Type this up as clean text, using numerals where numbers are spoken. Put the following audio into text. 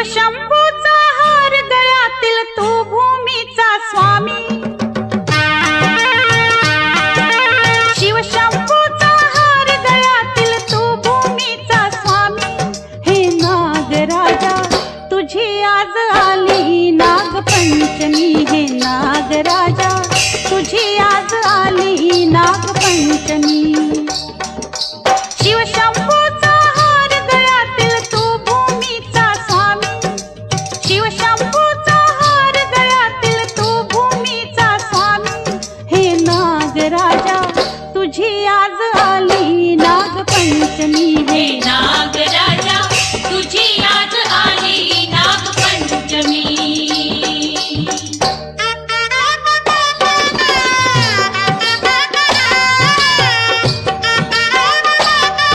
शिवशंभूचा हार गळ्यातील तू भूमीचा स्वामी, शिवशंभूचा हार गळ्यातील तू भूमीचा स्वामी। हे नागराजा तुझी आज आली नागपंचमी, हे नागराजा तुझी आज आली नागपंचमी। शिवशंभूचा हार गळ्यातील तू भूमीचा स्वामी, शिवशंभूचा हार गळ्यातील तू भूमीचा स्वामी। हे नागराजा तुझी आज आली नागपंचमी, हे